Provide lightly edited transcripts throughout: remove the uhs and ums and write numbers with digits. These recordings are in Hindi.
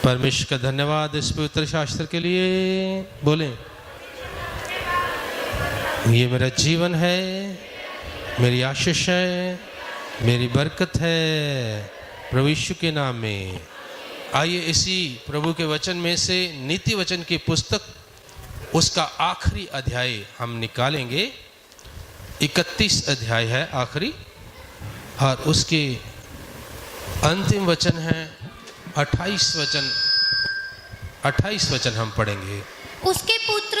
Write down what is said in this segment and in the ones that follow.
परमेश्वर का धन्यवाद इस पवित्र शास्त्र के लिए। बोलें, ये मेरा जीवन है, मेरी आशीष है, मेरी बरकत है, प्रभु यीशु के नाम में। आइए इसी प्रभु के वचन में से नीति वचन की पुस्तक उसका आखिरी अध्याय हम निकालेंगे। 31 अध्याय है आखिरी, और उसके अंतिम वचन है 28 वचन हम पढ़ेंगे। उसके पुत्र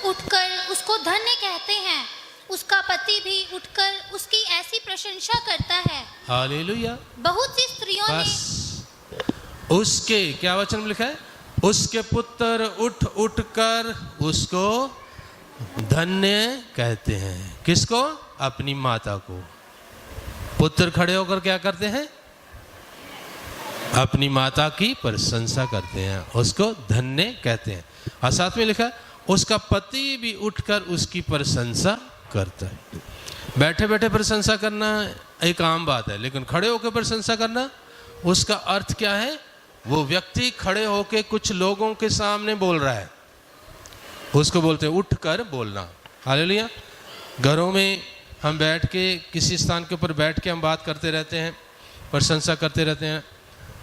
उठकर उसको धन्य कहते हैं, उसका पति भी उठकर उसकी ऐसी प्रशंसा करता है। हालेलुया। बहुत सी स्त्रियों ने उसके, क्या वचन में लिखा है? उसके पुत्र उठकर उसको धन्य कहते हैं। किसको? अपनी माता को। पुत्र खड़े होकर क्या करते हैं? अपनी माता की प्रशंसा करते हैं, उसको धन्य कहते हैं। और साथ में लिखा है उसका पति भी उठकर उसकी प्रशंसा करता है। बैठे बैठे प्रशंसा करना एक आम बात है, लेकिन खड़े होकर प्रशंसा करना, उसका अर्थ क्या है? वो व्यक्ति खड़े होकर कुछ लोगों के सामने बोल रहा है, उसको बोलते हैं उठकर बोलना। हालेलुया। घरों में हम बैठ के किसी स्थान के ऊपर बैठ के हम बात करते रहते हैं, प्रशंसा करते रहते हैं,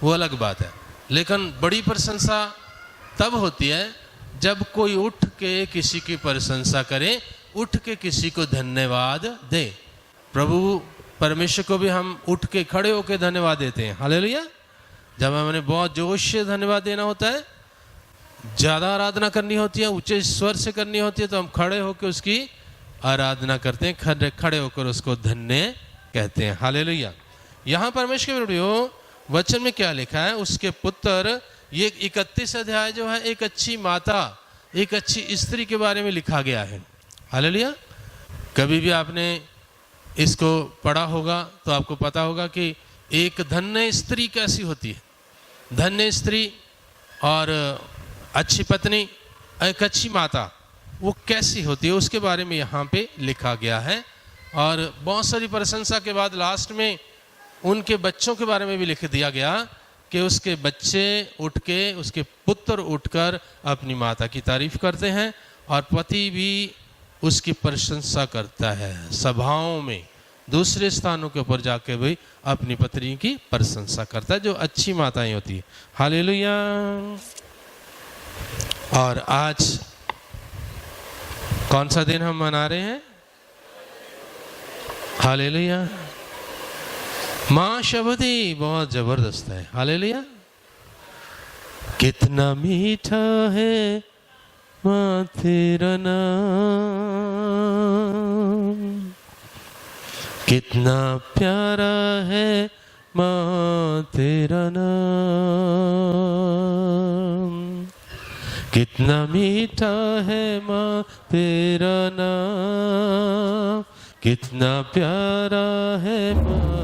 वो अलग बात है। लेकिन बड़ी प्रशंसा तब होती है जब कोई उठ के किसी की प्रशंसा करे, उठ के किसी को धन्यवाद दे। प्रभु परमेश्वर को भी हम उठ के खड़े होकर धन्यवाद देते हैं। हालेलुया। जब हमें बहुत जोश से धन्यवाद देना होता है, ज़्यादा आराधना करनी होती है, ऊंचे स्वर से करनी होती है, तो हम खड़े होकर उसकी आराधना करते हैं, खड़े होकर उसको धन्य कहते हैं। हालेलुया। यहाँ परमेश्वर के वचन में क्या लिखा है? उसके पुत्र, ये 31 अध्याय जो है एक अच्छी माता, एक अच्छी स्त्री के बारे में लिखा गया है। हालेलुया। कभी भी आपने इसको पढ़ा होगा तो आपको पता होगा कि एक धन्य स्त्री कैसी होती है। धन्य स्त्री और अच्छी पत्नी, एक अच्छी माता, वो कैसी होती है, उसके बारे में यहाँ पे लिखा गया है। और बहुत सारी प्रशंसा के बाद लास्ट में उनके बच्चों के बारे में भी लिख दिया गया कि उसके बच्चे उठ के, उसके पुत्र उठकर अपनी माता की तारीफ करते हैं, और पति भी उसकी प्रशंसा करता है। सभाओं में, दूसरे स्थानों के ऊपर जाके भी अपनी पत्नी की प्रशंसा करता है, जो अच्छी माताएं होती है। हालेलुया। और आज कौन सा दिन हम मना रहे हैं? हालेलुया। माँ शबदी बहुत जबरदस्त है। हालेलुया। कितना मीठा है माँ तेरा नाम, कितना प्यारा है माँ तेरा नाम, कितना मीठा है माँ तेरा नाम, कितना प्यारा है माँ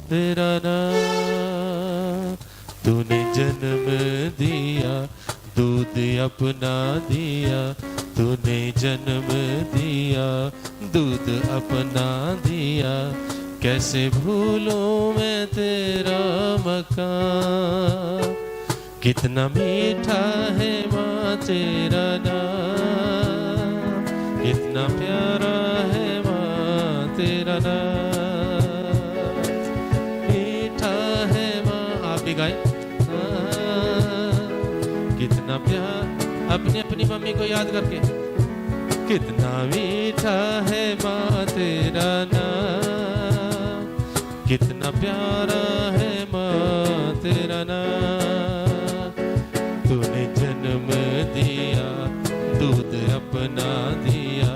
तेरा नाम। तूने जन्म दिया, दूध अपना दिया, तूने जन्म दिया, दूध अपना दिया, कैसे भूलूं मैं तेरा मकान, कितना मीठा है माँ तेरा नाम, कितना प्यारा है माँ तेरा नाम, मीठा है माँ। आप भी गाएं। कितना प्यार, अपनी अपनी मम्मी को याद करके, कितना मीठा है माँ तेरा नाम, कितना प्यारा है माँ तेरा नाम। तूने जन्म दिया, दूध अपना दिया,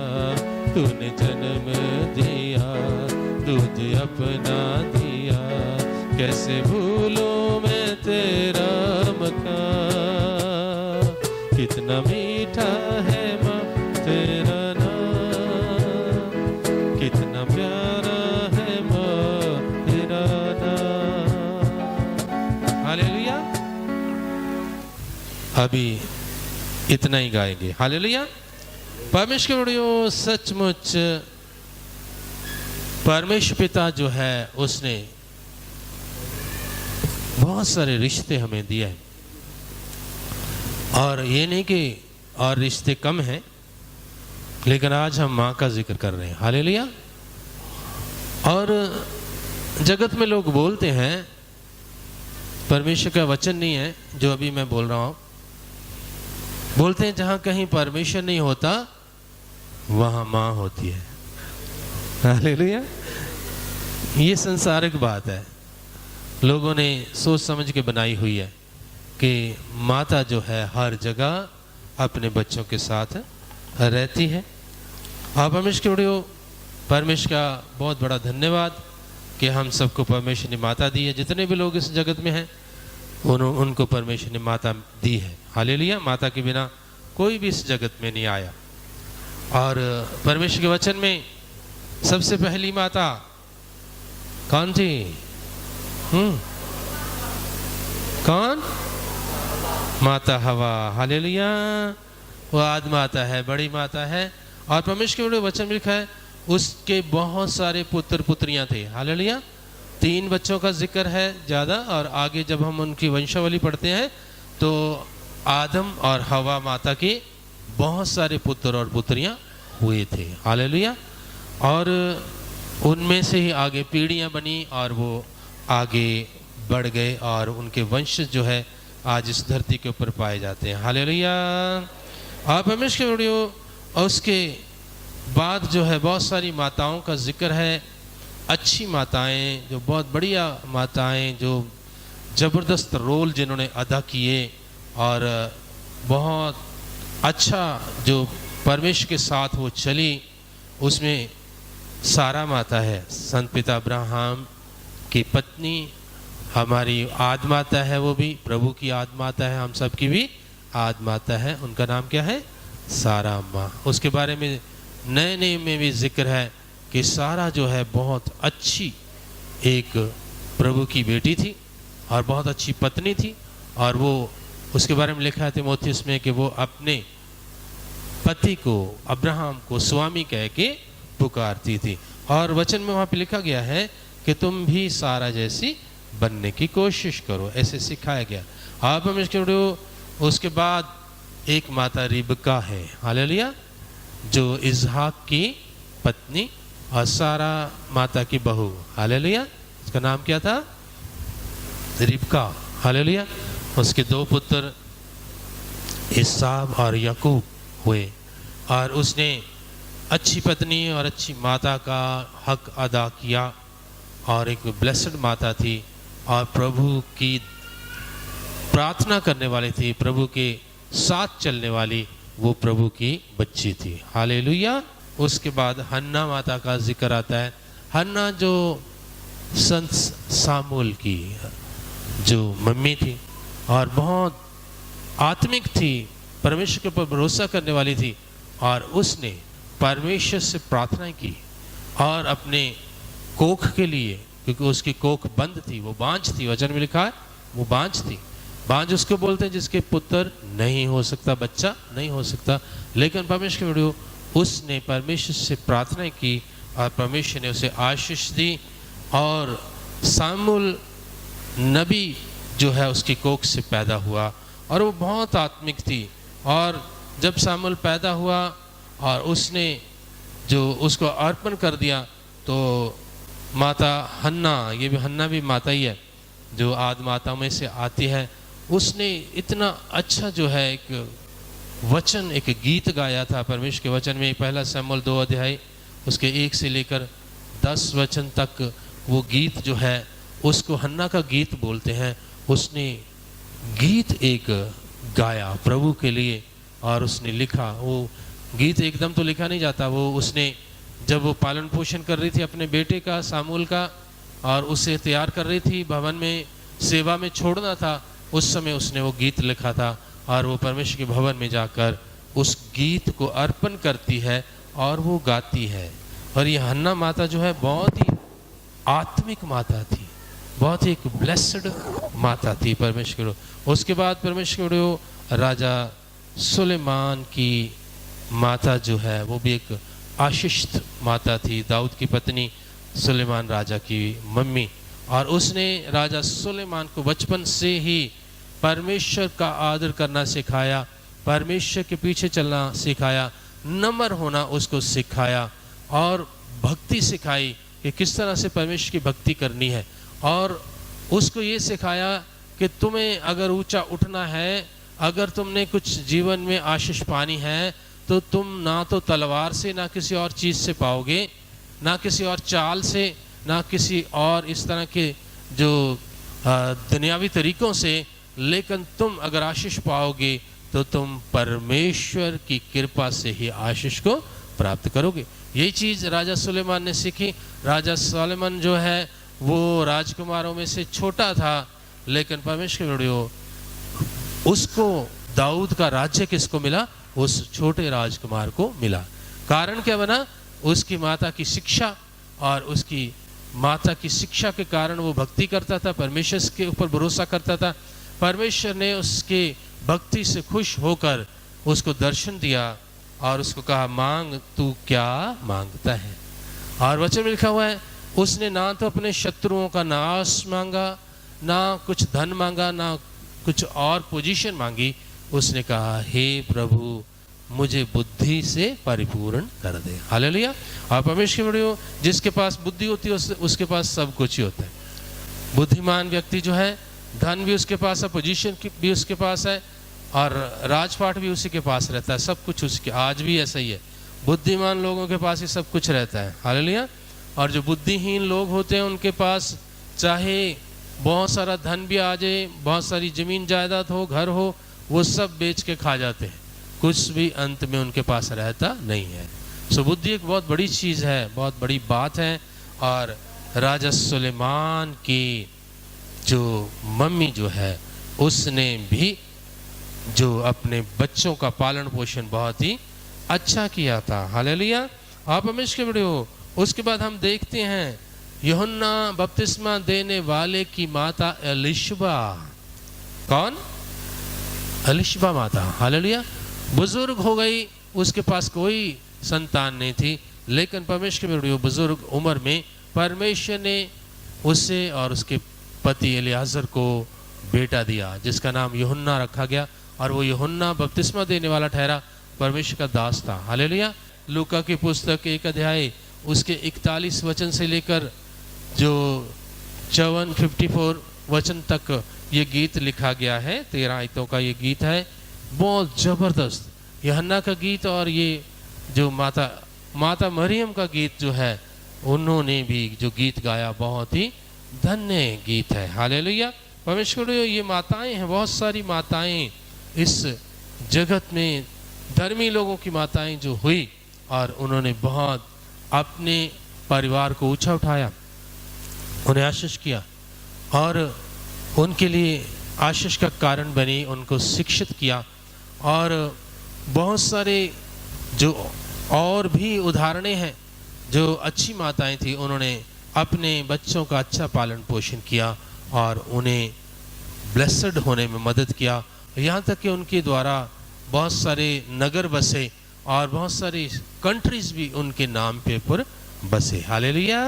तूने जन्म दिया, दूध अपना दिया, कैसे भूलूं मैं तेरा मकान, कितना मीठा है माँ तेरा नाम, कितना प्यारा है माँ तेरा नाम। हालेलुया। अभी इतना ही गाएंगे। हालेलुया। परमेश्वर सचमुच परमेश्वर पिता जो है उसने बहुत सारे रिश्ते हमें दिए हैं। और ये नहीं कि और रिश्ते कम हैं, लेकिन आज हम माँ का जिक्र कर रहे हैं। हालेलुया। और जगत में लोग बोलते हैं, परमेश्वर का वचन नहीं है जो अभी मैं बोल रहा हूँ, बोलते हैं जहाँ कहीं परमेश्वर नहीं होता वहाँ माँ होती है। हालेलुया। ये संसारिक बात है, लोगों ने सोच समझ के बनाई हुई है कि माता जो है हर जगह अपने बच्चों के साथ रहती है। आप परमेश्वर के परमेश्वर का बहुत बड़ा धन्यवाद कि हम सबको परमेश्वर ने माता दी है। जितने भी लोग इस जगत में हैं उनको परमेश्वर ने माता दी है। हालेलुया। माता के बिना कोई भी इस जगत में नहीं आया। और परमेश्वर के वचन में सबसे पहली माता कौन थी? कौन? माता हवा। हालेलुया। वो आदि माता है, बड़ी माता है। और परमेश्वर के वचन में लिखा है उसके बहुत सारे पुत्र पुत्रियां थे। हालेलुया। 3 बच्चों का जिक्र है ज़्यादा, और आगे जब हम उनकी वंशावली पढ़ते हैं तो आदम और हवा माता के बहुत सारे पुत्र और पुत्रियां हुए थे। हालेलुया। और उनमें से ही आगे पीढ़ियां बनी और वो आगे बढ़ गए और उनके वंश जो है आज इस धरती के ऊपर पाए जाते हैं। हालेलुया। आप परमेश्वर के वीडियो, और उसके बाद जो है बहुत सारी माताओं का जिक्र है, अच्छी माताएं, जो बहुत बढ़िया माताएं, जो ज़बरदस्त रोल जिन्होंने अदा किए और बहुत अच्छा जो परमेश्वर के साथ वो चली। उसमें सारा माता है, संत पिता अब्राहम की पत्नी, हमारी आद माता है, वो भी प्रभु की आद माता है, हम सब की भी आद माता है। उनका नाम क्या है? सारा माँ। उसके बारे में नए नियम में भी जिक्र है कि सारा जो है बहुत अच्छी एक प्रभु की बेटी थी और बहुत अच्छी पत्नी थी। और वो उसके बारे में लिखा है तीमुथियुस में कि वो अपने पति को, अब्राहम को स्वामी कह के पुकारती थी। और वचन में वहाँ पे लिखा गया है कि तुम भी सारा जैसी बनने की कोशिश करो, ऐसे सिखाया गया। आप हम इसके उसके बाद एक माता रिबका है। हालेलुया। जो इजहाक की पत्नी और सारा माता की बहू। हालेलुया। उसका नाम क्या था? रिबका। हालेलुया। उसके 2 पुत्र इसाव और याकूब हुए। और उसने अच्छी पत्नी और अच्छी माता का हक अदा किया और एक ब्लेस्ड माता थी और प्रभु की प्रार्थना करने वाली थी, प्रभु के साथ चलने वाली वो प्रभु की बच्ची थी। हालेलुया। उसके बाद हन्ना माता का जिक्र आता है। हन्ना जो संत सामुएल की जो मम्मी थी और बहुत आत्मिक थी, परमेश्वर के ऊपर भरोसा करने वाली थी, और उसने परमेश्वर से प्रार्थना की और अपने कोख के लिए, क्योंकि उसकी कोख बंद थी, वो बांझ थी, वचन में लिखा है वो बांझ थी। बांझ उसको बोलते हैं जिसके पुत्र नहीं हो सकता, बच्चा नहीं हो सकता। लेकिन परमेश्वर के वीडियो उसने परमेश्वर से प्रार्थना की और परमेश्वर ने उसे आशीष दी और सामुएल नबी जो है उसकी कोख से पैदा हुआ और वो बहुत आत्मिक थी। और जब सामुएल पैदा हुआ और उसने जो उसको अर्पण कर दिया तो माता हन्ना, ये भी हन्ना भी माता ही है जो आदि माता में से आती है, उसने इतना अच्छा जो है एक वचन, एक गीत गाया था परमेश्वर के वचन में। 1 शमूएल 2 अध्याय उसके 1 से लेकर 10 वचन तक वो गीत जो है उसको हन्ना का गीत बोलते हैं। उसने गीत एक गाया प्रभु के लिए और उसने लिखा। वो गीत एकदम तो लिखा नहीं जाता, वो उसने जब वो पालन पोषण कर रही थी अपने बेटे का सामुएल का और उसे तैयार कर रही थी, भवन में सेवा में छोड़ना था, उस समय उसने वो गीत लिखा था और वो परमेश्वर के भवन में जाकर उस गीत को अर्पण करती है और वो गाती है। और ये हन्ना माता जो है बहुत ही आत्मिक माता थी, बहुत ही एक ब्लेस्ड माता थी परमेश्वर। उसके बाद परमेश्वर राजा सुलेमान की माता जो है वो भी एक आशीषित माता थी, दाऊद की पत्नी, सुलेमान राजा की मम्मी। और उसने राजा सुलेमान को बचपन से ही परमेश्वर का आदर करना सिखाया, परमेश्वर के पीछे चलना सिखाया, नम्र होना उसको सिखाया और भक्ति सिखाई कि किस तरह से परमेश्वर की भक्ति करनी है। और उसको ये सिखाया कि तुम्हें अगर ऊंचा उठना है, अगर तुमने कुछ जीवन में आशीष पानी है, तो तुम ना तो तलवार से ना किसी और चीज़ से पाओगे, ना किसी और चाल से, ना किसी और इस तरह के जो दुनियावी तरीकों से, लेकिन तुम अगर आशीष पाओगे तो तुम परमेश्वर की कृपा से ही आशीष को प्राप्त करोगे। यही चीज़ राजा सुलेमान ने सीखी। राजा सुलेमान जो है वो राजकुमारों में से छोटा था, लेकिन परमेश्वर के उसको दाऊद का राज्य किसको मिला? उस छोटे राजकुमार को मिला। कारण क्या बना? उसकी माता की शिक्षा, और उसकी माता की शिक्षा के कारण वो भक्ति करता था, परमेश्वर के ऊपर भरोसा करता था। परमेश्वर ने उसके भक्ति से खुश होकर उसको दर्शन दिया और उसको कहा, मांग तू क्या मांगता है। और वचन में लिखा हुआ है, उसने ना तो अपने शत्रुओं का नाश मांगा, ना कुछ धन मांगा, ना कुछ और पोजीशन मांगी। उसने कहा, हे प्रभु मुझे बुद्धि से परिपूर्ण कर दे। हालेलुया। और परमेश्वर बड़े, जिसके पास बुद्धि होती है उसके पास सब कुछ ही होता है। बुद्धिमान व्यक्ति जो है, धन भी उसके पास है, पोजीशन भी उसके पास है, और राजपाट भी उसी के पास रहता है, सब कुछ उसके। आज भी ऐसा ही है, बुद्धिमान लोगों के पास ही सब कुछ रहता है। हालेलुया। और जो बुद्धिहीन लोग होते हैं उनके पास चाहे बहुत सारा धन भी आ जाए, बहुत सारी जमीन जायदाद हो, घर हो, वो सब बेच के खा जाते हैं, कुछ भी अंत में उनके पास रहता नहीं है। सो बुद्धि एक बहुत बड़ी चीज़ है, बहुत बड़ी बात है। और राजा सुलेमान की जो मम्मी जो है, उसने भी जो अपने बच्चों का पालन पोषण बहुत ही अच्छा किया था। हालेलुया। आप हमेशा के बड़े हो। उसके बाद हम देखते हैं यूहन्ना बपतिस्मा देने वाले की माता एलिशबा। कौन? एलिशबा माता। हालेलुया। बुजुर्ग हो गई, उसके पास कोई संतान नहीं थी, लेकिन परमेश्वर के बड़े बुजुर्ग उम्र में परमेश्वर ने उसे और उसके पति एलियाजर को बेटा दिया, जिसका नाम यूहन्ना रखा गया। और वो यूहन्ना बपतिस्मा देने वाला ठहरा, परमेश्वर का दास था। हालेलुया। लूका की पुस्तक 1 अध्याय उसके 41 वचन से लेकर जो 54 वचन तक ये गीत लिखा गया है। 13 आयतों का ये गीत है, बहुत ज़बरदस्त यूहन्ना का गीत। और ये जो माता मरियम का गीत जो है, उन्होंने भी जो गीत गाया, बहुत ही धन्य गीत है। हालेलुया। परमेश्वर, ये माताएं हैं, बहुत सारी माताएं इस जगत में, धर्मी लोगों की माताएं जो हुई, और उन्होंने बहुत अपने परिवार को ऊंचा उठाया, उन्हें आशीष किया और उनके लिए आशीष का कारण बनी, उनको शिक्षित किया। और बहुत सारे जो और भी उदाहरणें हैं, जो अच्छी माताएं थी, उन्होंने अपने बच्चों का अच्छा पालन पोषण किया और उन्हें ब्लेसड होने में मदद किया। यहाँ तक कि उनके द्वारा बहुत सारे नगर बसे और बहुत सारी कंट्रीज भी उनके नाम पे पर बसे। हालेलुया।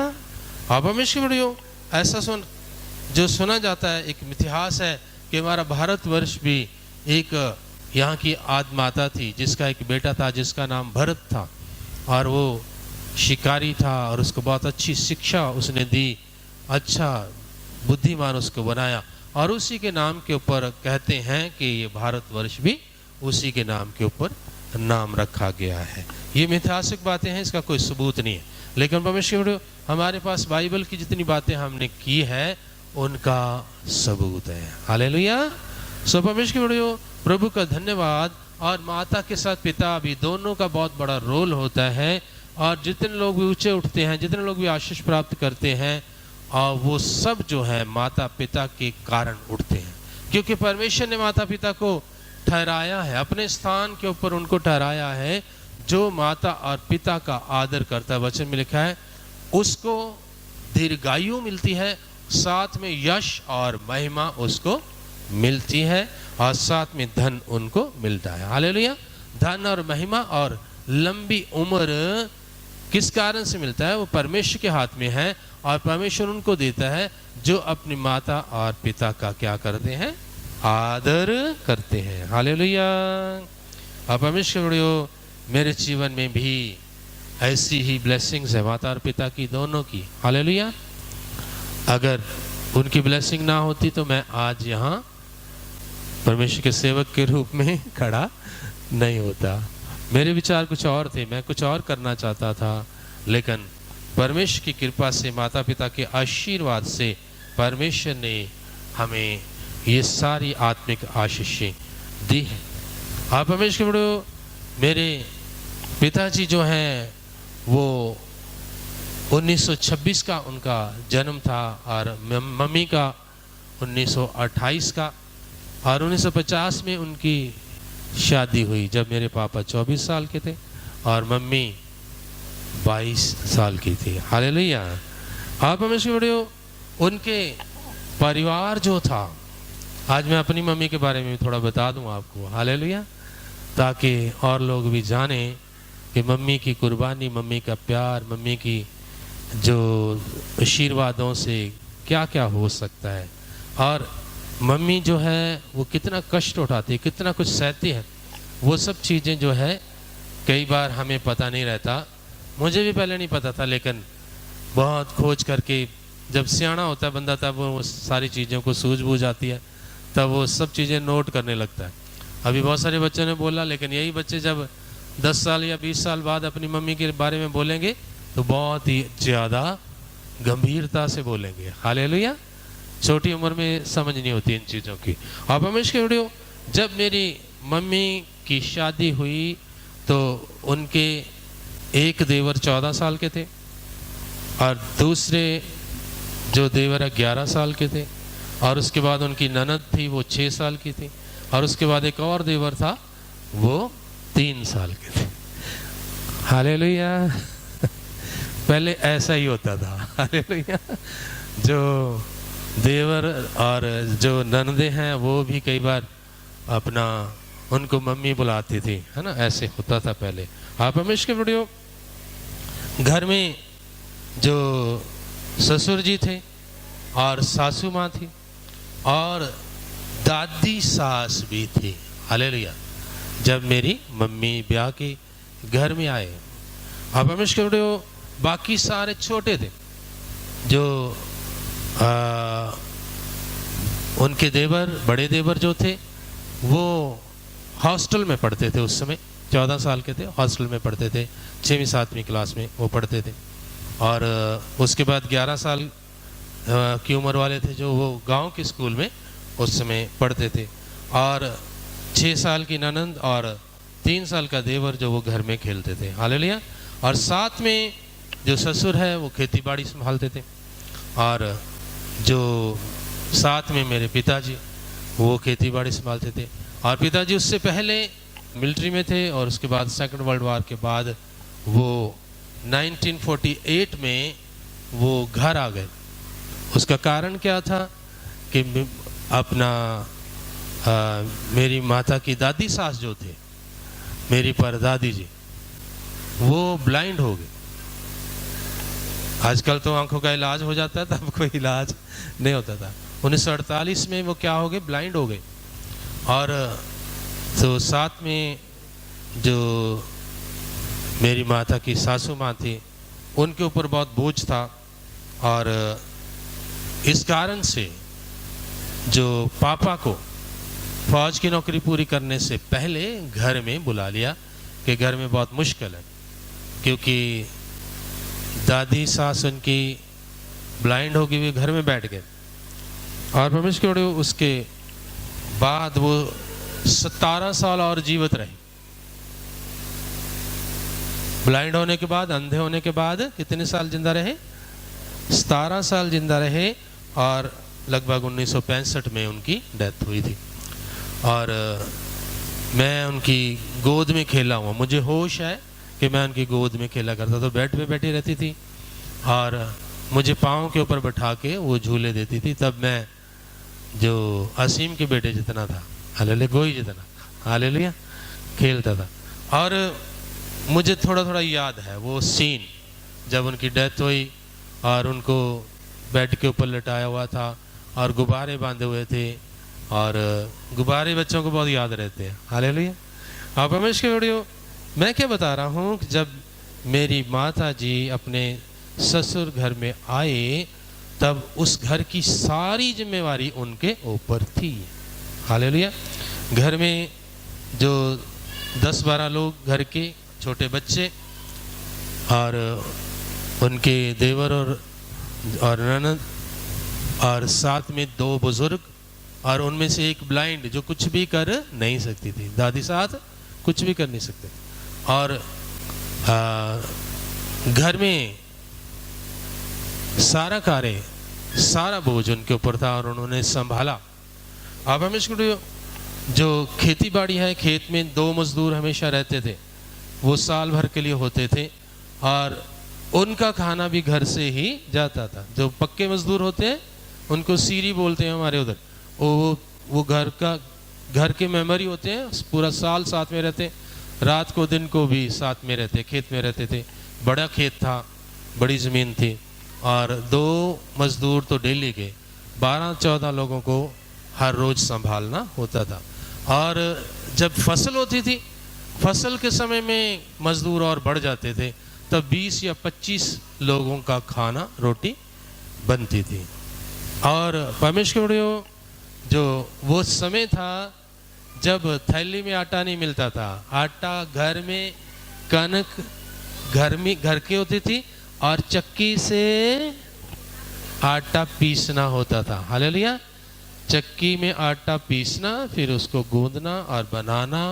आप हमेशा बड़ियो, ऐसा जो सुना जाता है, एक इतिहास है कि हमारा भारतवर्ष भी एक यहाँ की आदि माता थी, जिसका एक बेटा था जिसका नाम भरत था, और वो शिकारी था और उसको बहुत अच्छी शिक्षा उसने दी, अच्छा बुद्धिमान उसको बनाया, और उसी के नाम के ऊपर कहते हैं कि ये भारतवर्ष भी उसी के नाम के ऊपर नाम रखा गया है। ये ऐतिहासिक बातें हैं, इसका कोई सबूत नहीं है, लेकिन परमेश्वर हमारे पास बाइबल की जितनी बातें हमने की है उनका सबूत है। हालेलुया। सो परमेश्वर प्रभु का धन्यवाद। और माता के साथ पिता भी, दोनों का बहुत बड़ा रोल होता है। और जितने लोग भी ऊंचे उठते हैं, जितने लोग भी आशीष प्राप्त करते हैं, और वो सब जो है माता पिता के कारण उठते हैं, क्योंकि परमेश्वर ने माता पिता को ठहराया है, अपने स्थान के ऊपर उनको ठहराया है। जो माता और पिता का आदर करता है, वचन में लिखा है, उसको दीर्घायु मिलती है, साथ में यश और महिमा उसको मिलती है, और साथ में धन उनको मिलता है। हालेलुया। धन और महिमा और लंबी उम्र किस कारण से मिलता है? वो परमेश्वर के हाथ में है, और परमेश्वर उनको देता है जो अपनी माता और पिता का क्या करते हैं? आदर करते हैं। हालेलुया। अब परमेश्वर मेरे जीवन में भी ऐसी ही ब्लेसिंग्स है माता और पिता की दोनों की। हालेलुया। अगर उनकी ब्लेसिंग ना होती तो मैं आज यहाँ परमेश्वर के सेवक के रूप में खड़ा नहीं होता। मेरे विचार कुछ और थे, मैं कुछ और करना चाहता था, लेकिन परमेश्वर की कृपा से, माता पिता के आशीर्वाद से परमेश्वर ने हमें ये सारी आत्मिक आशीषें दी हैं। आप परमेश्वर मेरे पिताजी जो हैं वो 1926 का उनका जन्म था और मम्मी का 1928 का, और 1950 में उनकी शादी हुई जब मेरे पापा 24 साल के थे और मम्मी 22 साल की थी। हालेलुया। आप परमेश्वर उनके परिवार जो था, आज मैं अपनी मम्मी के बारे में थोड़ा बता दूं आपको। हालेलुया। ताकि और लोग भी जाने कि मम्मी की कुर्बानी, मम्मी का प्यार, मम्मी की जो आशीर्वादों से क्या क्या हो सकता है, और मम्मी जो है वो कितना कष्ट उठाती है, कितना कुछ सहती है। वो सब चीज़ें जो है कई बार हमें पता नहीं रहता। मुझे भी पहले नहीं पता था, लेकिन बहुत खोज करके जब सियाना होता है बंदा तब वो सारी चीज़ों को सूझबूझ आती है, तब वो सब चीज़ें नोट करने लगता है। अभी बहुत सारे बच्चों ने बोला, लेकिन यही बच्चे जब 10 साल या 20 साल बाद अपनी मम्मी के बारे में बोलेंगे तो बहुत ही ज़्यादा गंभीरता से बोलेंगे। हालेलुया। छोटी उम्र में समझ नहीं होती इन चीज़ों की। अब परमेश्वर वीडियो, जब मेरी मम्मी की शादी हुई तो उनके एक देवर 14 साल के थे और दूसरे जो देवर है 11 साल के थे, और उसके बाद उनकी ननद थी वो 6 साल की थी, और उसके बाद एक और देवर था वो 3 साल के थे। हालेलुया। पहले ऐसा ही होता था। हालेलुया। जो देवर और जो ननदे हैं वो भी कई बार अपना उनको मम्मी बुलाती थी, है ना, ऐसे होता था पहले। आप हमेशा के वीडियो घर में जो ससुर जी थे और सासू माँ थी और दादी सास भी थी। हालेलुया। जब मेरी मम्मी ब्याह के घर में आए, आप हमेशा के वीडियो बाकी सारे छोटे थे। जो उनके देवर, बड़े देवर जो थे वो हॉस्टल में पढ़ते थे। उस समय 14 साल के थे, हॉस्टल में पढ़ते थे, 6वीं 7वीं क्लास में वो पढ़ते थे। और उसके बाद 11 साल की उम्र वाले थे जो वो गांव के स्कूल में उस समय पढ़ते थे, और 6 साल की ननंद और 3 साल का देवर जो वो घर में खेलते थे। हालेलुया। और साथ में जो ससुर है वो खेती बाड़ी संभालते थे, और जो साथ में मेरे पिताजी वो खेती बाड़ी संभालते थे। और पिताजी उससे पहले मिलिट्री में थे, और उसके बाद सेकंड वर्ल्ड वॉर के बाद वो 1948 में वो घर आ गए। उसका कारण क्या था कि अपना मेरी माता की दादी सास जो थे, मेरी परदादी जी, वो ब्लाइंड हो गए। आजकल तो आंखों का इलाज हो जाता है, तब कोई इलाज नहीं होता था। 1948 में वो क्या हो गए, ब्लाइंड हो गए। और तो साथ में जो मेरी माता की सासू माँ थी उनके ऊपर बहुत बोझ था, और इस कारण से जो पापा को फौज की नौकरी पूरी करने से पहले घर में बुला लिया कि घर में बहुत मुश्किल है, क्योंकि दादी सास उनकी ब्लाइंड हो गई, वे घर में बैठ गए। और परमेश्वर उसके बाद वो 17 साल और जीवित रहे। ब्लाइंड होने के बाद, अंधे होने के बाद कितने साल जिंदा रहे, 17 साल जिंदा रहे, और लगभग 1965 में उनकी डेथ हुई थी। और मैं उनकी गोद में खेला हुआ, मुझे होश है कि मैं उनकी गोद में खेला करता, तो बेड पे बैठी रहती थी और मुझे पाँव के ऊपर बैठा के वो झूले देती थी। तब मैं जो असीम के बेटे जितना था, हालेलुया, गोई जितना, हालेलुया, खेलता था। और मुझे थोड़ा थोड़ा याद है वो सीन जब उनकी डेथ हुई और उनको बेड के ऊपर लटाया हुआ था और गुब्बारे बांधे हुए थे, और गुब्बारे बच्चों को बहुत याद रहते हैं। हालेलुया। आप हमेश के वीडियो मैं क्या बता रहा हूँ कि जब मेरी माता जी अपने ससुर घर में आए तब उस घर की सारी जिम्मेवारी उनके ऊपर थी। हालेलुया। घर में जो 10-12 लोग घर के छोटे बच्चे और उनके देवर और ननद और साथ में 2 बुजुर्ग और उनमें से एक ब्लाइंड जो कुछ भी कर नहीं सकती थी। दादी साथ कुछ भी कर नहीं सकते। और घर में सारा कार्य सारा बोझ उनके ऊपर था और उन्होंने संभाला। अब हमेशा जो खेती बाड़ी है, खेत में 2 मजदूर हमेशा रहते थे, वो साल भर के लिए होते थे और उनका खाना भी घर से ही जाता था। जो पक्के मजदूर होते हैं उनको सीरी बोलते हैं हमारे उधर। वो घर के मेंबर होते हैं, पूरा साल साथ में रहते, रात को दिन को भी साथ में रहते, खेत में रहते थे। बड़ा खेत था, बड़ी ज़मीन थी और 2 मजदूर तो डेली के 12-14 लोगों को हर रोज़ संभालना होता था। और जब फसल होती थी, फसल के समय में मजदूर और बढ़ जाते थे, तब 20 या 25 लोगों का खाना रोटी बनती थी। और परमेश्वर जो वो समय था जब थैली में आटा नहीं मिलता था। आटा घर में कनक घर के होती थी और चक्की से आटा पीसना होता था। हालेलुया। चक्की में आटा पीसना, फिर उसको गूंदना और बनाना,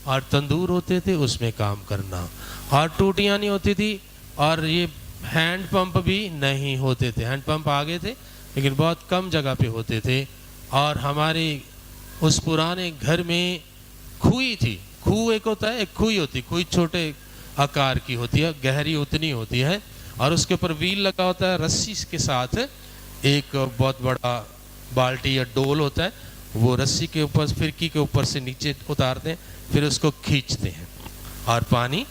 और तंदूर होते थे उसमें काम करना, और टूटियाँ नहीं होती थी, और ये हैंड पंप भी नहीं होते थे। हैंड पंप आ गए थे लेकिन बहुत कम जगह पे होते थे। और हमारे उस पुराने घर में खुई थी। खूह एक होता है, एक खुई होती, खुई छोटे आकार की होती है, गहरी उतनी होती है, और उसके ऊपर व्हील लगा होता है। रस्सी के साथ एक बहुत बड़ा बाल्टी या डोल होता है, वो रस्सी के ऊपर, फिरकी के ऊपर से नीचे उतारते हैं, फिर उसको खींचते हैं और पानी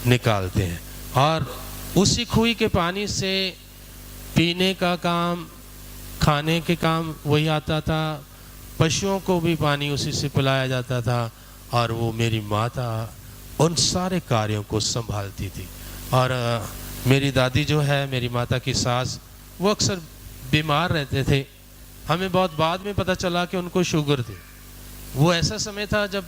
निकालते हैं। और उसी खुई के पानी से पीने का काम, खाने के काम वही आता था, पशुओं को भी पानी उसी से पिलाया जाता था। और वो मेरी माता उन सारे कार्यों को संभालती थी। और मेरी दादी जो है, मेरी माता की सास, वो अक्सर बीमार रहते थे। हमें बहुत बाद में पता चला कि उनको शुगर थी। वो ऐसा समय था जब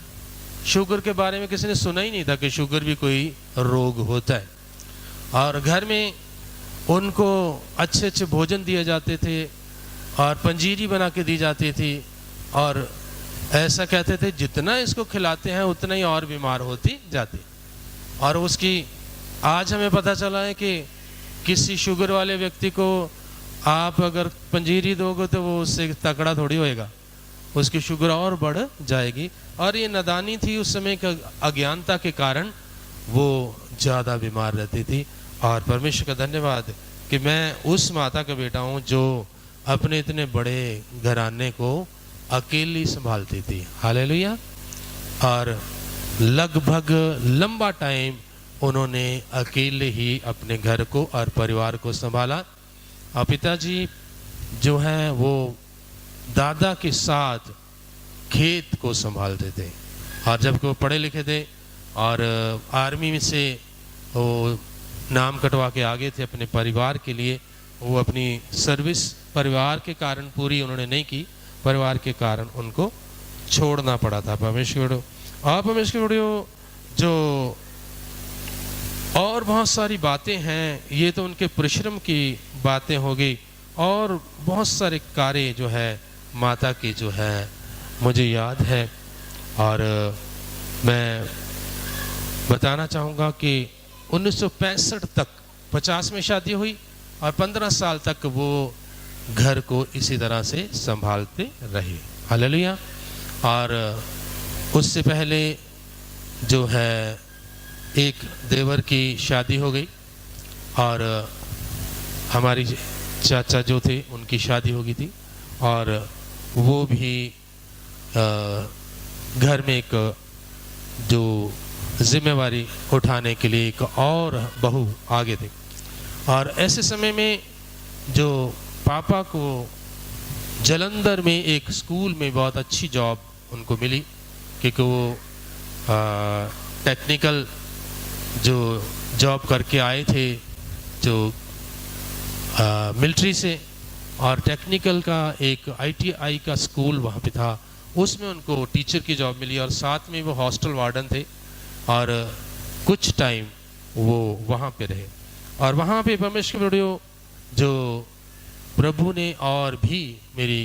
शुगर के बारे में किसी ने सुना ही नहीं था कि शुगर भी कोई रोग होता है। और घर में उनको अच्छे अच्छे भोजन दिए जाते थे और पंजीरी बना के दी जाती थी, और ऐसा कहते थे जितना इसको खिलाते हैं उतना ही और बीमार होती जाती। और उसकी आज हमें पता चला है कि किसी शुगर वाले व्यक्ति को आप अगर पंजीरी दोगे तो वो उससे तगड़ा थोड़ी होएगा, उसकी शुगर और बढ़ जाएगी। और ये नादानी थी उस समय के, अज्ञानता के कारण वो ज़्यादा बीमार रहती थी। और परमेश्वर का धन्यवाद कि मैं उस माता का बेटा हूँ जो अपने इतने बड़े घराने को अकेली संभालती थी। हालेलुया। और लगभग लंबा टाइम उन्होंने अकेले ही अपने घर को और परिवार को संभाला। और पिताजी जो हैं वो दादा के साथ खेत को संभालते थे। और जब वो पढ़े लिखे थे और आर्मी में से वो नाम कटवा के आ गए थे अपने परिवार के लिए, वो अपनी सर्विस परिवार के कारण पूरी उन्होंने नहीं की, परिवार के कारण उनको छोड़ना पड़ा था। परमेश्वर और परमेश्वर जो और बहुत सारी बातें हैं, ये तो उनके परिश्रम की बातें हो गई, और बहुत सारे कार्य जो है माता की जो है मुझे याद है। और मैं बताना चाहूँगा कि 1965 तक 50 में शादी हुई और 15 साल तक वो घर को इसी तरह से संभालते रहे। हालेलुया। और उससे पहले जो है एक देवर की शादी हो गई और हमारी चाचा जो थे उनकी शादी हो गई थी, और वो भी घर में एक जो जिम्मेवारी उठाने के लिए एक और बहू आगे थे। और ऐसे समय में जो पापा को जलंधर में एक स्कूल में बहुत अच्छी जॉब उनको मिली, क्योंकि वो टेक्निकल जो जॉब करके आए थे जो मिलिट्री से, और टेक्निकल का एक ITI का स्कूल वहाँ पे था, उसमें उनको टीचर की जॉब मिली और साथ में वो हॉस्टल वार्डन थे और कुछ टाइम वो वहाँ पे रहे। और वहाँ पे परमेश्वर वीडियो जो प्रभु ने और भी मेरी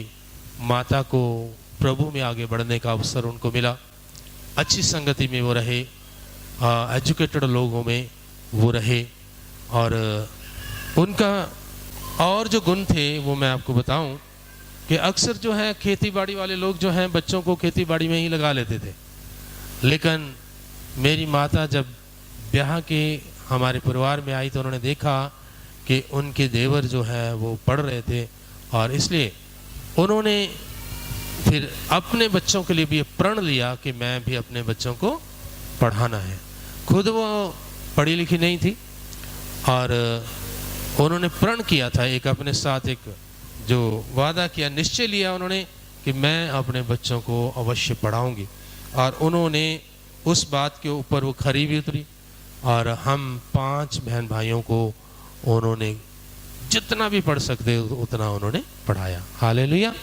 माता को प्रभु में आगे बढ़ने का अवसर उनको मिला। अच्छी संगति में वो रहे, एजुकेटेड लोगों में वो रहे, और उनका और जो गुण थे वो मैं आपको बताऊं कि अक्सर जो है खेती बाड़ी वाले लोग जो हैं बच्चों को खेती बाड़ी में ही लगा लेते थे, लेकिन मेरी माता जब ब्याह के हमारे परिवार में आई तो उन्होंने देखा कि उनके देवर जो है वो पढ़ रहे थे, और इसलिए उन्होंने फिर अपने बच्चों के लिए भी प्रण लिया कि मैं भी अपने बच्चों को पढ़ाना है। खुद वो पढ़ी लिखी नहीं थी और उन्होंने प्रण किया था, एक अपने साथ एक जो वादा किया, निश्चय लिया उन्होंने कि मैं अपने बच्चों को अवश्य पढ़ाऊंगी, और उन्होंने उस बात के ऊपर वो खरी भी उतरी, और हम 5 बहन भाइयों को उन्होंने जितना भी पढ़ सकते उतना उन्होंने पढ़ाया। हालेलुया।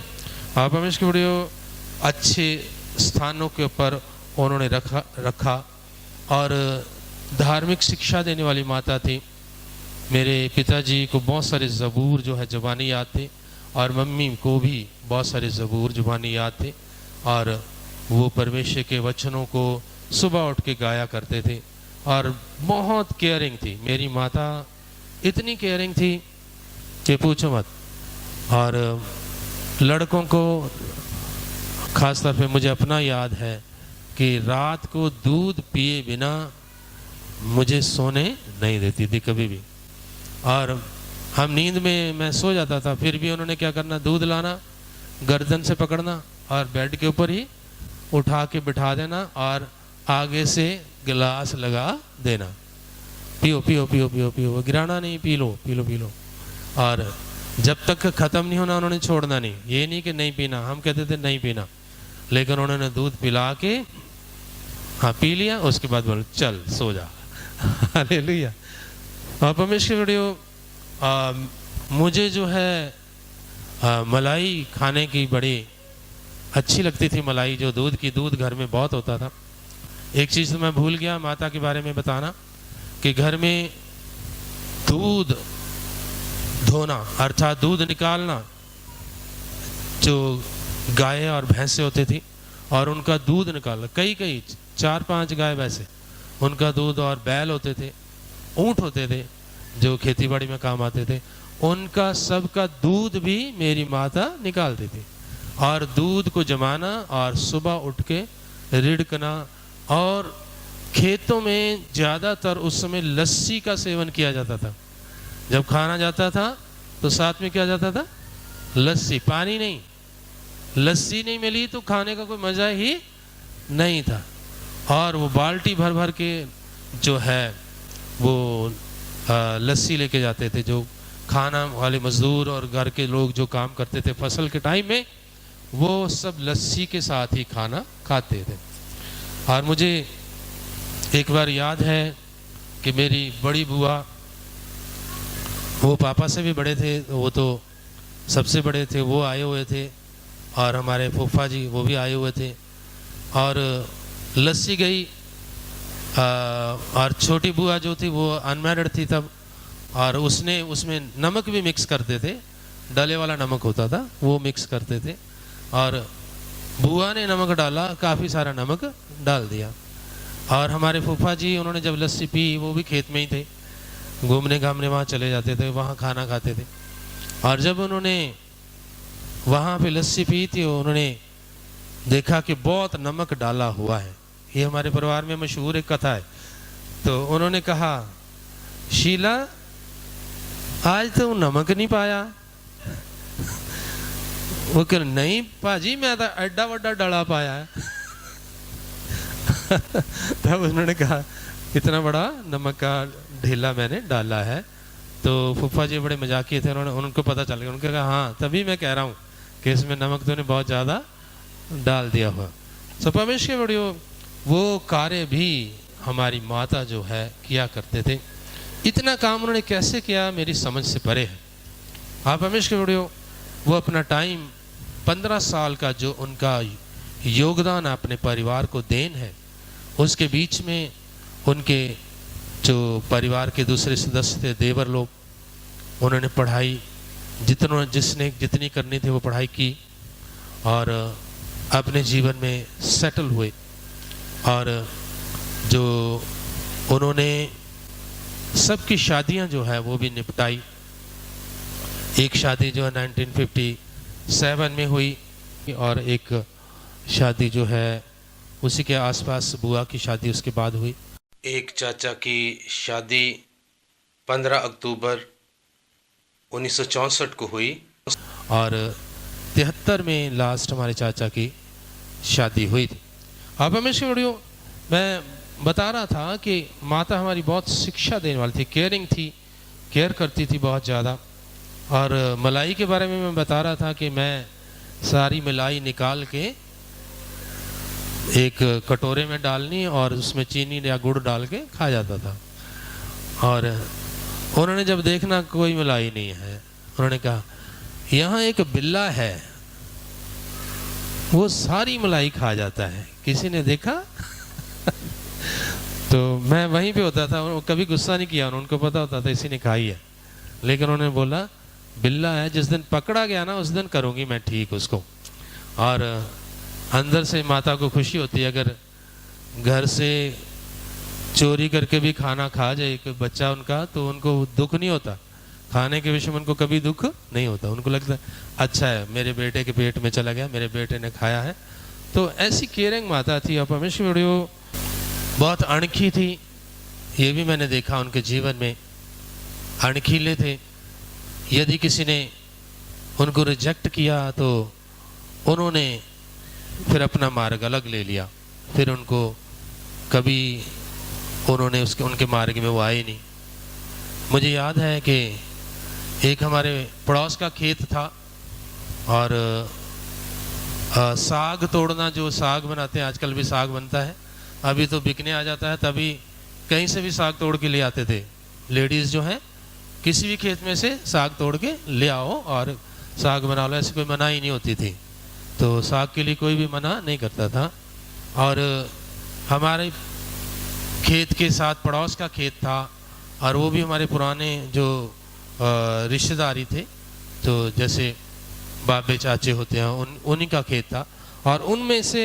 आप हमें इसके वीडियो अच्छे स्थानों के ऊपर उन्होंने रखा और धार्मिक शिक्षा देने वाली माता थी। मेरे पिताजी को बहुत सारे ज़बूर जो है ज़ुबानी याद थे, और मम्मी को भी बहुत सारे ज़बूर ज़ुबानी याद थे, और वो परमेश्वर के वचनों को सुबह उठ के गाया करते थे, और बहुत केयरिंग थी। मेरी माता इतनी केयरिंग थी कि पूछो मत। और लड़कों को ख़ास तौर पे मुझे अपना याद है कि रात को दूध पिए बिना मुझे सोने नहीं देती थी कभी भी, और हम नींद में मैं सो जाता था, फिर भी उन्होंने क्या करना, दूध लाना, गर्दन से पकड़ना और बेड के ऊपर ही उठा के बिठा देना और आगे से गिलास लगा देना, पियो पियो पियो पियो पियो, गिराना नहीं, P low P low P low. और जब तक ख़त्म नहीं होना उन्होंने छोड़ना नहीं। ये नहीं कि नहीं पीना, हम कहते थे नहीं पीना, लेकिन उन्होंने दूध पिला के हाँ पी लिया, उसके बाद बोलो चल सो जा। हालेलुया। और परमेश्वर वीडियो मुझे जो है मलाई खाने की बड़ी अच्छी लगती थी, मलाई जो दूध की, दूध घर में बहुत होता था। एक चीज़ तो मैं भूल गया माता के बारे में बताना कि घर में दूध धोना अर्थात दूध निकालना, जो गाय और भैंसे होते थी और उनका दूध निकालना, कई 4-5 गाय वैसे, उनका दूध, और बैल होते थे, ऊंट होते थे जो खेतीबाड़ी में काम आते थे, उनका सबका दूध भी मेरी माता निकालती थी। और दूध को जमाना और सुबह उठ के रिड़कना, और खेतों में ज़्यादातर उस समय लस्सी का सेवन किया जाता था। जब खाना जाता था तो साथ में क्या जाता था, लस्सी, पानी नहीं। लस्सी नहीं मिली तो खाने का कोई मज़ा ही नहीं था। और वो बाल्टी भर भर के जो है वो लस्सी लेके जाते थे, जो खाना वाले मजदूर और घर के लोग जो काम करते थे फसल के टाइम में, वो सब लस्सी के साथ ही खाना खाते थे। और मुझे एक बार याद है कि मेरी बड़ी बुआ, वो पापा से भी बड़े थे, वो तो सबसे बड़े थे, वो आए हुए थे, और हमारे फूफा जी वो भी आए हुए थे, और लस्सी गई। और छोटी बुआ जो थी वो अनमैरिड थी तब, और उसने उसमें नमक भी मिक्स करते थे, डले वाला नमक होता था वो मिक्स करते थे, और बुआ ने नमक डाला, काफ़ी सारा नमक डाल दिया। और हमारे फूफा जी उन्होंने जब लस्सी पी, वो भी खेत में ही थे, घूमने घामने वहाँ चले जाते थे, वहाँ खाना खाते थे। और जब उन्होंने वहाँ पे लस्सी पी थी, उन्होंने देखा कि बहुत नमक डाला हुआ है। ये हमारे परिवार में मशहूर एक कथा है। तो उन्होंने कहा, शीला आज तो नमक नहीं पाया। वो कह, नहीं पाजी मैं तो एड्डा वड्डा डला पाया है। तब उन्होंने कहा, इतना बड़ा नमक का ढेला मैंने डाला है। तो फूफा जी बड़े मजाकिये थे, उनको पता चल गया। उन्होंने कहा हाँ, तभी मैं कह रहा हूँ कि इसमें नमक तूने बहुत ज़्यादा डाल दिया हुआ। सो परमेश्वर के बड़ियों, वो कार्य भी हमारी माता जो है किया करते थे। इतना काम उन्होंने कैसे किया मेरी समझ से परे है। आप परमेश्वर के बड़ियों, वो अपना टाइम 15 साल का जो उनका योगदान अपने परिवार को देन है, उसके बीच में उनके जो परिवार के दूसरे सदस्य थे, देवर लोग, उन्होंने पढ़ाई जिसने जितनी करनी थी वो पढ़ाई की और अपने जीवन में सेटल हुए। और जो उन्होंने सबकी शादियां जो है वो भी निपटाई। एक शादी जो है 1957 में हुई और एक शादी जो है उसी के आसपास बुआ की शादी उसके बाद हुई। एक चाचा की शादी 15 अक्टूबर 1964 को हुई और 73 में लास्ट हमारे चाचा की शादी हुई थी। अब हमेशा वीडियो मैं बता रहा था कि माता हमारी बहुत शिक्षा देने वाली थी, केयरिंग थी, केयर करती थी बहुत ज़्यादा। और मलाई के बारे में मैं बता रहा था कि मैं सारी मलाई निकाल के एक कटोरे में डालनी और उसमें चीनी या गुड़ डाल के खा जाता था। और उन्होंने जब देखना कोई मलाई नहीं है, उन्होंने कहा यहाँ एक बिल्ला है, वो सारी मलाई खा जाता है, किसी ने देखा? तो मैं वहीं पे होता था, कभी गुस्सा नहीं किया, उनको पता होता था इसी ने खाई है। लेकिन उन्होंने बोला बिल्ला है, जिस दिन पकड़ा गया ना उस दिन करूँगी मैं ठीक उसको। और अंदर से माता को खुशी होती है अगर घर से चोरी करके भी खाना खा जाए कोई बच्चा उनका, तो उनको दुख नहीं होता, खाने के विषय में उनको कभी दुख नहीं होता। उनको लगता है अच्छा है मेरे बेटे के पेट में चला गया, मेरे बेटे ने खाया है। तो ऐसी केयरिंग माता थी। और परमेश्वर वीडियो बहुत अणखी थी, ये भी मैंने देखा उनके जीवन में, अणखीले थे। यदि किसी ने उनको रिजेक्ट किया तो उन्होंने फिर अपना मार्ग अलग ले लिया, फिर उनको कभी उन्होंने उनके मार्ग में वो आए नहीं। मुझे याद है कि एक हमारे पड़ोस का खेत था और साग तोड़ना, जो साग बनाते हैं, आजकल भी साग बनता है, अभी तो बिकने आ जाता है, तभी कहीं से भी साग तोड़ के ले आते थे। लेडीज़ जो हैं किसी भी खेत में से साग तोड़ के ले आओ और साग बना लो, ऐसी कोई मनाही नहीं होती थी। तो साग के लिए कोई भी मना नहीं करता था। और हमारे खेत के साथ पड़ोस का खेत था और वो भी हमारे पुराने जो रिश्तेदारी थे, तो जैसे बाबे चाचे होते हैं उन्हीं का खेत था। और उनमें से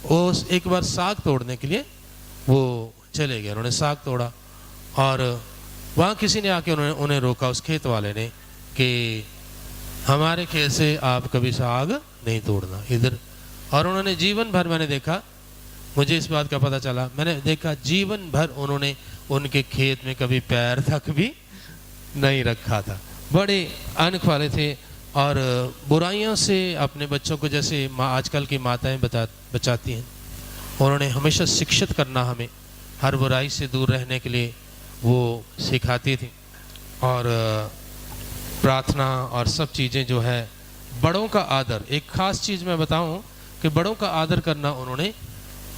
वो एक बार साग तोड़ने के लिए वो चले गए, उन्होंने साग तोड़ा और वहाँ किसी ने आके उन्हें रोका, उस खेत वाले ने, कि हमारे खेत से आप कभी साग नहीं तोड़ना इधर। और उन्होंने जीवन भर, मैंने देखा, मुझे इस बात का पता चला, मैंने देखा जीवन भर उन्होंने उनके खेत में कभी पैर तक भी नहीं रखा था। बड़े अनख वाले थे और बुराइयों से अपने बच्चों को, जैसे आजकल की माताएं बचाती हैं, उन्होंने हमेशा शिक्षित करना, हमें हर बुराई से दूर रहने के लिए वो सिखाती थी। और प्रार्थना और सब चीज़ें जो है, बड़ों का आदर, एक ख़ास चीज़ मैं बताऊं कि बड़ों का आदर करना उन्होंने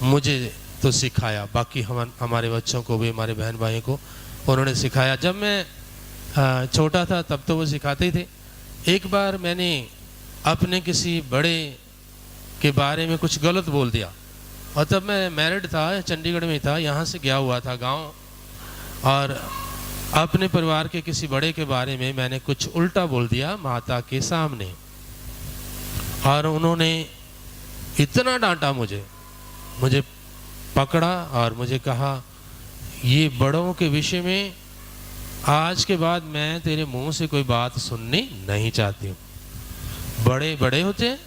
मुझे तो सिखाया, बाकी हमारे बच्चों को भी, हमारे बहन भाइयों को उन्होंने सिखाया। जब मैं छोटा था तब तो वो सिखाते ही थे। एक बार मैंने अपने किसी बड़े के बारे में कुछ गलत बोल दिया, और तब मैं मैरिड था, चंडीगढ़ में था, यहाँ से गया हुआ था गांव, और अपने परिवार के किसी बड़े के बारे में मैंने कुछ उल्टा बोल दिया माता के सामने। और उन्होंने इतना डांटा मुझे पकड़ा और मुझे कहा ये बड़ों के विषय में आज के बाद मैं तेरे मुंह से कोई बात सुननी नहीं चाहती हूँ। बड़े बड़े होते हैं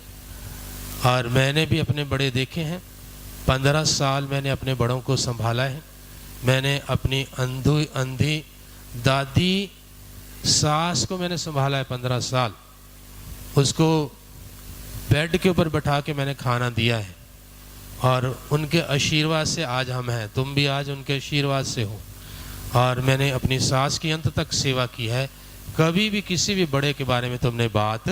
और मैंने भी अपने बड़े देखे हैं। 15 साल मैंने अपने बड़ों को संभाला है। मैंने अपनी अंधी दादी सास को मैंने संभाला है 15 साल। उसको बेड के ऊपर बैठा के मैंने खाना दिया है और उनके आशीर्वाद से आज हम हैं। तुम भी आज उनके आशीर्वाद से हो। और मैंने अपनी सास की अंत तक सेवा की है। कभी भी किसी भी बड़े के बारे में तुमने बात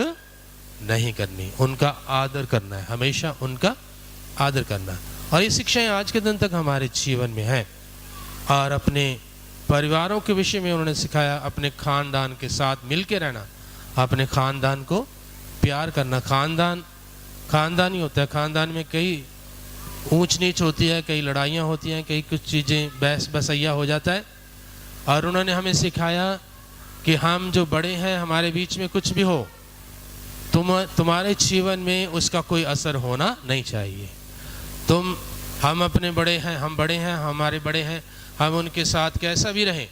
नहीं करनी, उनका आदर करना है, हमेशा उनका आदर करना है। और ये शिक्षाएं आज के दिन तक हमारे जीवन में हैं। और अपने परिवारों के विषय में उन्होंने सिखाया, अपने खानदान के साथ मिल के रहना, अपने खानदान को प्यार करना। खानदान ही होता है, खानदान में कई ऊंच नीच होती है, कई लड़ाइयाँ होती हैं, कई कुछ चीज़ें बहस बसैया हो जाता है। और उन्होंने हमें सिखाया कि हम जो बड़े हैं, हमारे बीच में कुछ भी हो, तुम्हारे जीवन में उसका कोई असर होना नहीं चाहिए। हम अपने बड़े हैं, हम बड़े हैं, हमारे बड़े हैं, हम उनके साथ कैसा भी रहें,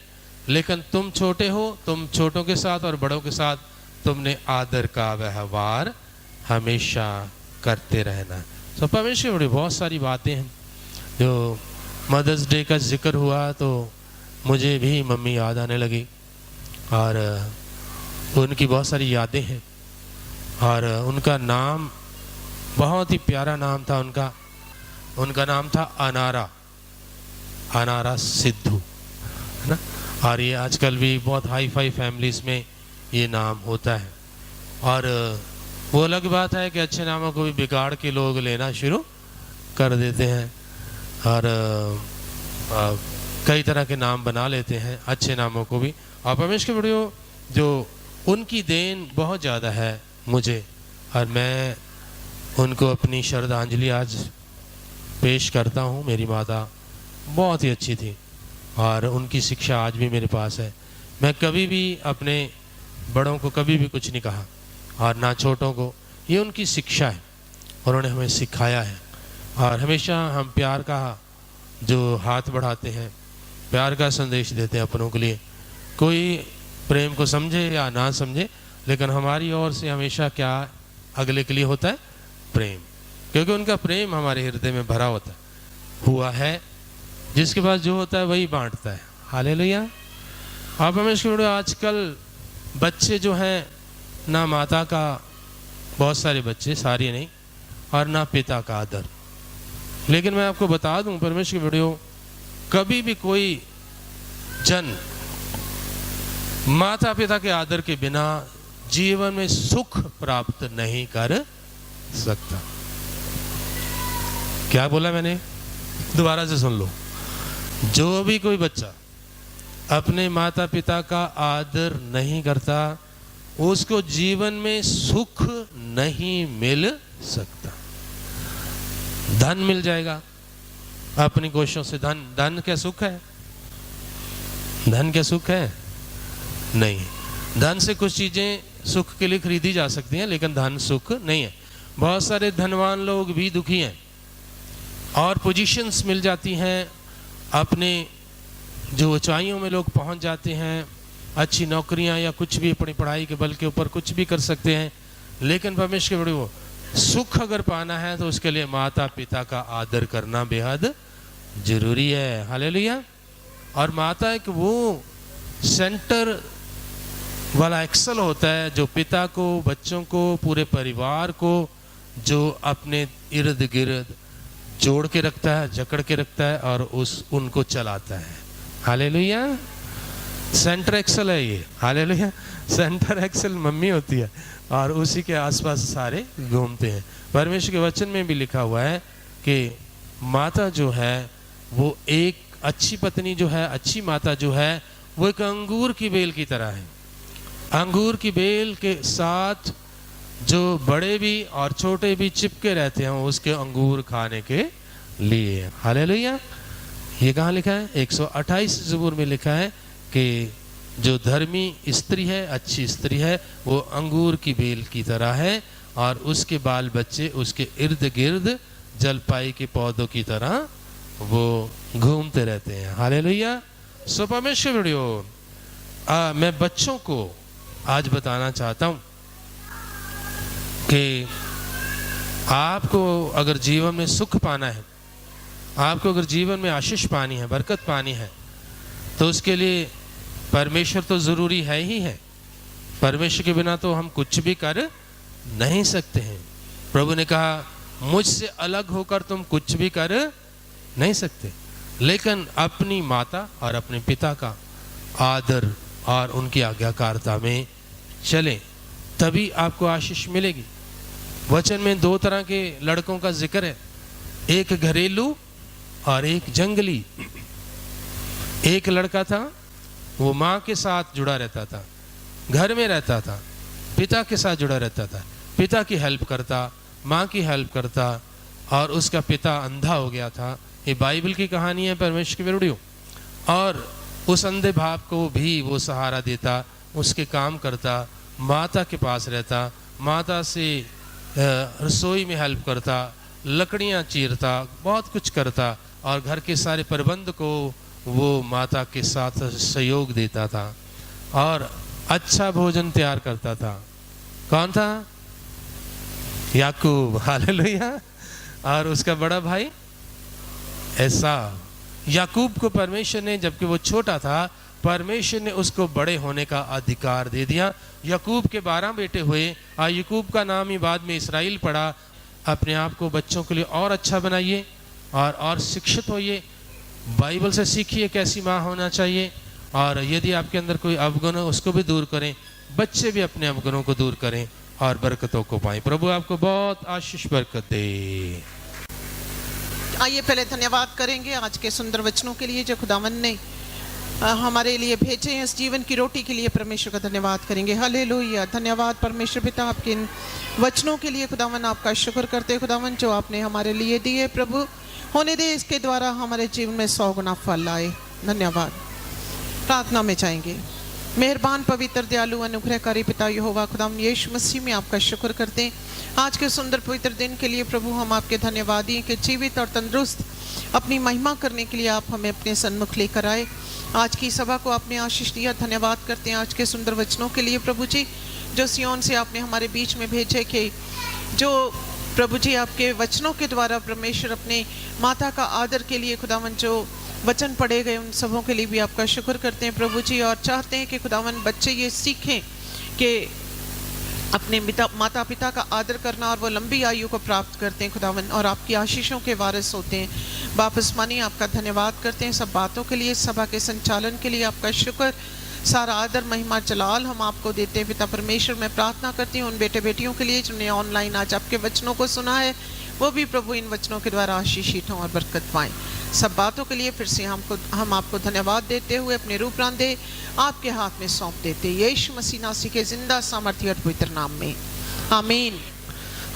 लेकिन तुम छोटे हो, तुम छोटों के साथ और बड़ों के साथ तुमने आदर का व्यवहार हमेशा करते रहना। तो परमेश्वर की बहुत सारी बातें हैं। जो मदर्स डे का जिक्र हुआ तो मुझे भी मम्मी याद आने लगी, और उनकी बहुत सारी यादें हैं। और उनका नाम बहुत ही प्यारा नाम था उनका नाम था अनारा सिद्धू, है ना। और ये आजकल भी बहुत हाई फाई फैमिलीज़ में ये नाम होता है। और वो अलग बात है कि अच्छे नामों को भी बिगाड़ के लोग लेना शुरू कर देते हैं, और कई तरह के नाम बना लेते हैं अच्छे नामों को भी। और परमेश्वर के बड़े जो उनकी देन बहुत ज़्यादा है मुझे, और मैं उनको अपनी श्रद्धांजलि आज पेश करता हूँ। मेरी माता बहुत ही अच्छी थी, और उनकी शिक्षा आज भी मेरे पास है। मैं कभी भी अपने बड़ों को कभी भी कुछ नहीं कहा, और ना छोटों को। ये उनकी शिक्षा है, उन्होंने हमें सिखाया है। और हमेशा हम प्यार का जो हाथ बढ़ाते हैं, प्यार का संदेश देते हैं अपनों के लिए। कोई प्रेम को समझे या ना समझे, लेकिन हमारी ओर से हमेशा क्या अगले के लिए होता है? प्रेम। क्योंकि उनका प्रेम हमारे हृदय में भरा होता हुआ है। जिसके पास जो होता है वही बांटता है। हालेलुया। आप हमें आजकल बच्चे जो हैं, ना माता का, बहुत सारे बच्चे, सारे नहीं, और ना पिता का आदर। लेकिन मैं आपको बता दूं, परमेश्वर की वीडियो, कभी भी कोई जन माता पिता के आदर के बिना जीवन में सुख प्राप्त नहीं कर सकता। क्या बोला मैंने? दोबारा से सुन लो। जो भी कोई बच्चा अपने माता पिता का आदर नहीं करता, उसको जीवन में सुख नहीं मिल सकता। धन मिल जाएगा अपनी कोशिशों से। धन क्या सुख है? धन क्या सुख है? नहीं। धन से कुछ चीजें सुख के लिए खरीदी जा सकती हैं, लेकिन धन सुख नहीं है। बहुत सारे धनवान लोग भी दुखी हैं, और पोजीशंस मिल जाती हैं, अपने जो ऊंचाइयों में लोग पहुंच जाते हैं, अच्छी नौकरियां या कुछ भी, अपनी पढ़ाई के बल के ऊपर कुछ भी कर सकते हैं। लेकिन परमेश्वर के बड़े वो सुख अगर पाना है तो उसके लिए माता पिता का आदर करना बेहद जरूरी है। हालेलुया। और माता एक वो सेंटर वाला एक्सल होता है जो पिता को, बच्चों को, पूरे परिवार को जो अपने इर्द गिर्द जोड़ के रखता है, जकड़ के रखता है, और उनको चलाता है। हालेलुया। सेंटर एक्सल है ये। हालेलुया। सेंटर एक्सल मम्मी होती है, और उसी के आसपास सारे घूमते हैं। परमेश्वर के वचन में भी लिखा हुआ है कि माता जो है वो एक अच्छी पत्नी जो है, अच्छी माता जो है, वो एक अंगूर की बेल की तरह है। अंगूर की बेल के साथ जो बड़े भी और छोटे भी चिपके रहते हैं उसके अंगूर खाने के लिए। हालेलुया। ये कहाँ लिखा है? 128 ज़बूर में लिखा है कि जो धर्मी स्त्री है, अच्छी स्त्री है, वो अंगूर की बेल की तरह है, और उसके बाल बच्चे उसके इर्द गिर्द जलपाई के पौधों की तरह वो घूमते रहते हैं। हालेलुया। सो परमेश्वर वीडियो, मैं बच्चों को आज बताना चाहता हूँ कि आपको अगर जीवन में सुख पाना है, आपको अगर जीवन में आशीष पानी है, बरकत पानी है, तो उसके लिए परमेश्वर तो ज़रूरी है ही है। परमेश्वर के बिना तो हम कुछ भी कर नहीं सकते हैं। प्रभु ने कहा, मुझसे अलग होकर तुम कुछ भी कर नहीं सकते। लेकिन अपनी माता और अपने पिता का आदर और उनकी आज्ञाकारिता में चलें, तभी आपको आशीष मिलेगी। वचन में 2 तरह के लड़कों का जिक्र है, एक घरेलू और एक जंगली। एक लड़का था, वो माँ के साथ जुड़ा रहता था, घर में रहता था, पिता के साथ जुड़ा रहता था, पिता की हेल्प करता, माँ की हेल्प करता, और उसका पिता अंधा हो गया था। ये बाइबल की कहानी है, परमेश्वर की वीडियो। और उस अंधे बाप को भी वो सहारा देता, उसके काम करता, माता के पास रहता, माता से रसोई में हेल्प करता, लकड़ियाँ चीरता, बहुत कुछ करता, और घर के सारे प्रबंध को वो माता के साथ सहयोग देता था और अच्छा भोजन तैयार करता था। कौन था? याकूब, हालेलुया। और उसका बड़ा भाई एसाव। याकूब को परमेश्वर ने, जबकि वो छोटा था, परमेश्वर ने उसको बड़े होने का अधिकार दे दिया। याकूब के 12 बेटे हुए, और याकूब का नाम ही बाद में इसराइल पड़ा। अपने आप को बच्चों के लिए और अच्छा बनाइए और शिक्षित होइए, बाइबल से सीखिए कैसी माँ होना चाहिए, और यदि आपके अंदर कोई अवगुण हो उसको भी दूर करें, बच्चे भी अपने अवगुणों को दूर करें और बरकतों को पाएं। प्रभु आपको बहुत आशीष बरकत दे। आइए पहले धन्यवाद करेंगे आज के सुंदर वचनों के लिए जो खुदावन ने हमारे लिए भेजे हैं, इस जीवन की रोटी के लिए परमेश्वर का धन्यवाद करेंगे। हालेलुया। धन्यवाद परमेश्वर पिता आपके इन वचनों के लिए। खुदावन आपका शुक्र करते हैं खुदावन जो आपने हमारे लिए दिए। प्रभु होने दे इसके द्वारा हमारे जीवन में 100 गुना फल आए। धन्यवाद। प्रार्थना में जाएंगे। मेहरबान पवित्र दयालु अनुग्रहकारी पिता यहोवा खुदावन यीशु मसीह में आपका शुक्र करते हैं आज के सुंदर पवित्र दिन के लिए। प्रभु हम आपके धन्यवादी हैं कि जीवित और तंदुरुस्त अपनी महिमा करने के लिए आप हमें अपने सन्मुख लेकर आए। आज की सभा को आपने आशीष दिया। धन्यवाद करते हैं आज के सुंदर वचनों के लिए प्रभु जी, जो सियोन से आपने हमारे बीच में भेजे, कि जो प्रभु जी आपके वचनों के द्वारा परमेश्वर अपने माता का आदर के लिए खुदावन जो वचन पढ़े गए, उन सबों के लिए भी आपका शुक्र करते हैं प्रभु जी। और चाहते हैं कि खुदावन बच्चे ये सीखें कि अपने माता पिता का आदर करना, और वो लंबी आयु को प्राप्त करते हैं खुदावन, और आपकी आशीषों के वारिस होते हैं। वापस मानिए आपका धन्यवाद करते हैं सब बातों के लिए, सभा के संचालन के लिए आपका शुक्र। सारा आदर महिमा जलाल हम आपको देते हैं पिता परमेश्वर। मैं प्रार्थना करती हूँ उन बेटे बेटियों के लिए जिन्हें ऑनलाइन आज आपके वचनों को सुना है, वो भी प्रभु इन वचनों के द्वारा आशीषित हों और बरकत पाएं। सब बातों के लिए फिर से हम आपको धन्यवाद देते हुए अपने रूप रांधे आपके हाथ में सौंप देते, यीशु मसीह नासी के जिंदा सामर्थ्य और पवित्र नाम में, आमीन।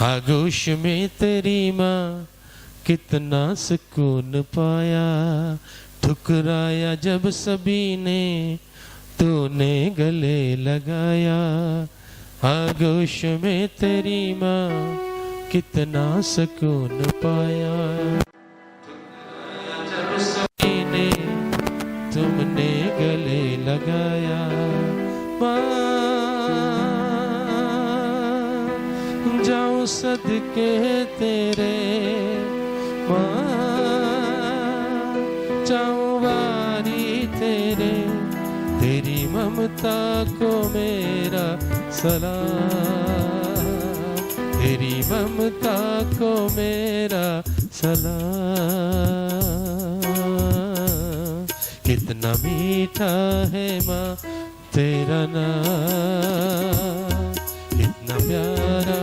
आगोश में तेरी माँ कितना सुकून पाया, ठुकराया जब सभी ने तूने गले लगाया। आगोश में तेरी माँ कितना सुकून पाया, जब सभी ने तुमने गले लगाया। माँ जाऊं सदके तेरे, माँ जाऊं वारी तेरे, तेरी ममता को मेरा सलाम, तेरी ममता को मेरा सलाम। कितना मीठा है माँ तेरा नाम, कितना प्यारा